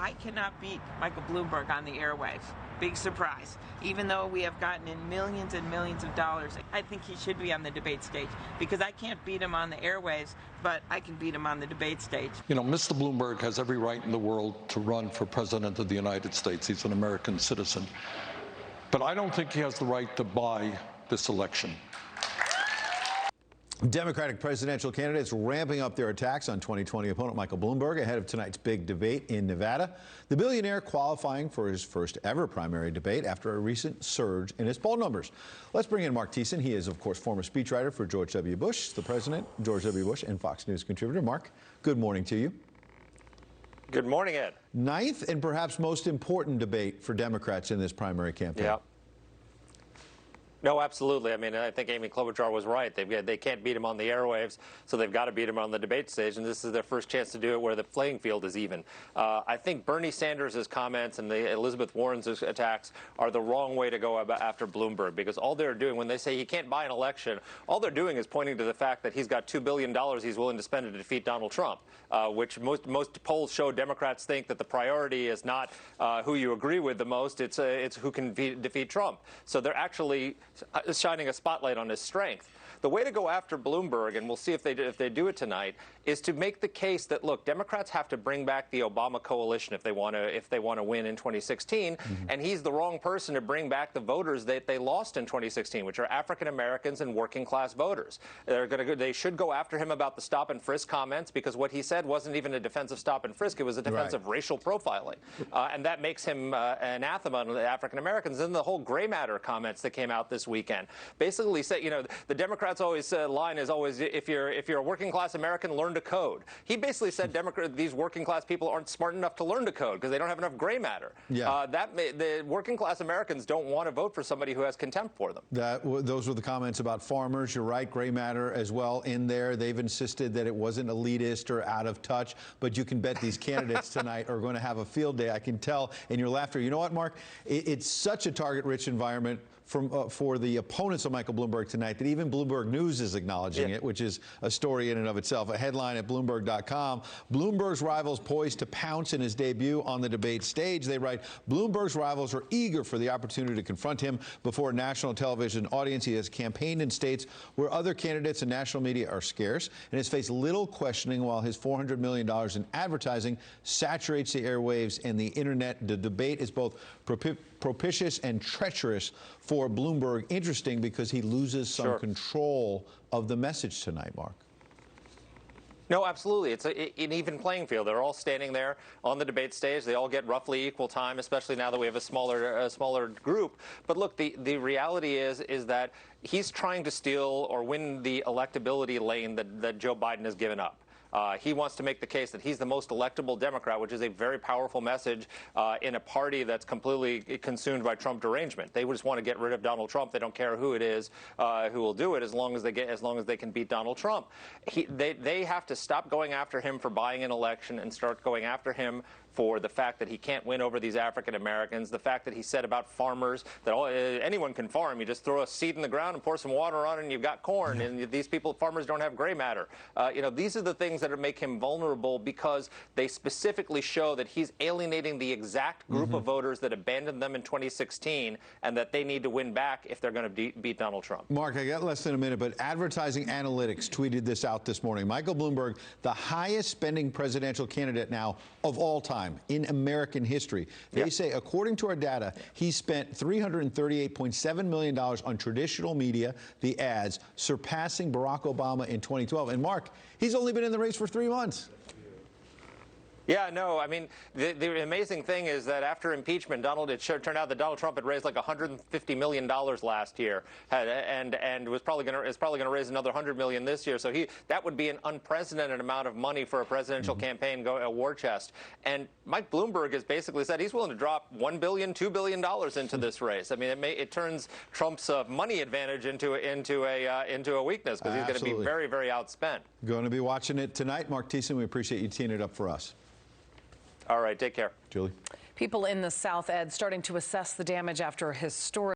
I cannot beat Michael Bloomberg on the airwaves. Big surprise. Even though we have gotten in millions and millions of dollars, I think he should be on the debate stage because I can't beat him on the airwaves, but I can beat him on the debate stage. You know, Mr. Bloomberg has every right in the world to run for president of the United States. He's an American citizen. But I don't think he has the right to buy this election. Democratic presidential candidates ramping up their attacks on 2020 opponent Michael Bloomberg ahead of tonight's big debate in Nevada. The billionaire qualifying for his first ever primary debate after a recent surge in his poll numbers. Let's bring in Marc Thiessen. He is, of course, former speechwriter for George W. Bush, the president, George W. Bush, and Fox News contributor. Marc, good morning to you. Good morning, Ed. Ninth and perhaps most important debate for Democrats in this primary campaign. Yeah. No, absolutely. I mean, I think Amy Klobuchar was right. They can't beat him on the airwaves, so they've got to beat him on the debate stage, and this is their first chance to do it where the playing field is even. I think Bernie Sanders' comments and the Elizabeth Warren's attacks are the wrong way to go after Bloomberg, because all they're doing when they say he can't buy an election, all they're doing is pointing to the fact that he's got $2 billion he's willing to spend to defeat Donald Trump, which most polls show Democrats think that the priority is not who you agree with the most, it's who can defeat Trump. So they're actually shining a spotlight on his strength. The way to go after Bloomberg, and we'll see if they do it tonight, is to make the case that, look, Democrats have to bring back the Obama coalition if they want to win in 2016, and he's the wrong person to bring back the voters that they lost in 2016, which are African Americans and working class voters. They should go after him about the stop and frisk comments, because what he said wasn't even a defense of stop and frisk; it was a defense of racial profiling, and that makes him anathema on the African Americans. And the whole gray matter comments that came out this weekend basically say, you know, the Democrats always line is always, if you're a working class American, learn to code. He basically said these working class people aren't smart enough to learn to code because they don't have enough gray matter. Yeah. The working class Americans don't want to vote for somebody who has contempt for them. Those were the comments about farmers. You're right, gray matter as well in there. They've insisted that it wasn't elitist or out of touch, but you can bet these candidates tonight are going to have a field day. I can tell in your laughter. You know what, Marc? It's such a target-rich environment for the opponents of Michael Bloomberg tonight that even Bloomberg News is acknowledging it, which is a story in and of itself. A headline at Bloomberg.com, Bloomberg's rivals poised to pounce in his debut on the debate stage. They write, Bloomberg's rivals are eager for the opportunity to confront him before a national television audience. He has campaigned in states where other candidates and national media are scarce and has faced little questioning while his $400 million in advertising saturates the airwaves and the internet. The debate is both propitious and treacherous for Bloomberg. Interesting because he loses some control of the message tonight, Marc. No, absolutely. It's an even playing field. They're all standing there on the debate stage. They all get roughly equal time, especially now that we have a smaller group. But look, the reality is that he's trying to steal or win the electability lane that Joe Biden has given up. He wants to make the case that he's the most electable Democrat, which is a very powerful message in a party that's completely consumed by Trump derangement. They just want to get rid of Donald Trump. They don't care who it is who will do it, as long as they can beat Donald Trump. They have to stop going after him for buying an election and start going after him for the fact that he can't win over these African Americans, the fact that he said about farmers that anyone can farm. You just throw a seed in the ground and pour some water on it and you've got corn. And these farmers don't have gray matter. These are the things that make him vulnerable because they specifically show that he's alienating the exact group of voters that abandoned them in 2016 and that they need to win back if they're going to beat Donald Trump. Marc, I got less than a minute, but Advertising Analytics tweeted this out this morning. Michael Bloomberg, the highest spending presidential candidate now of all time in American history. They say, according to our data, he spent $338.7 million on traditional media, the ads, surpassing Barack Obama in 2012. And Marc, he's only been in the race for 3 months. Yeah, no, I mean, the amazing thing is that after impeachment, it turned out that Donald Trump had raised like $150 million last year, and is probably going to raise another $100 million this year. So that would be an unprecedented amount of money for a presidential campaign, a war chest. And Mike Bloomberg has basically said he's willing to drop $1 billion, $2 billion into this race. I mean, it turns Trump's money advantage into a weakness because he's going to be very, very outspent. Going to be watching it tonight. Marc Thiessen, we appreciate you teeing it up for us. All right, take care. Julie. People in the South, Ed, starting to assess the damage after a historic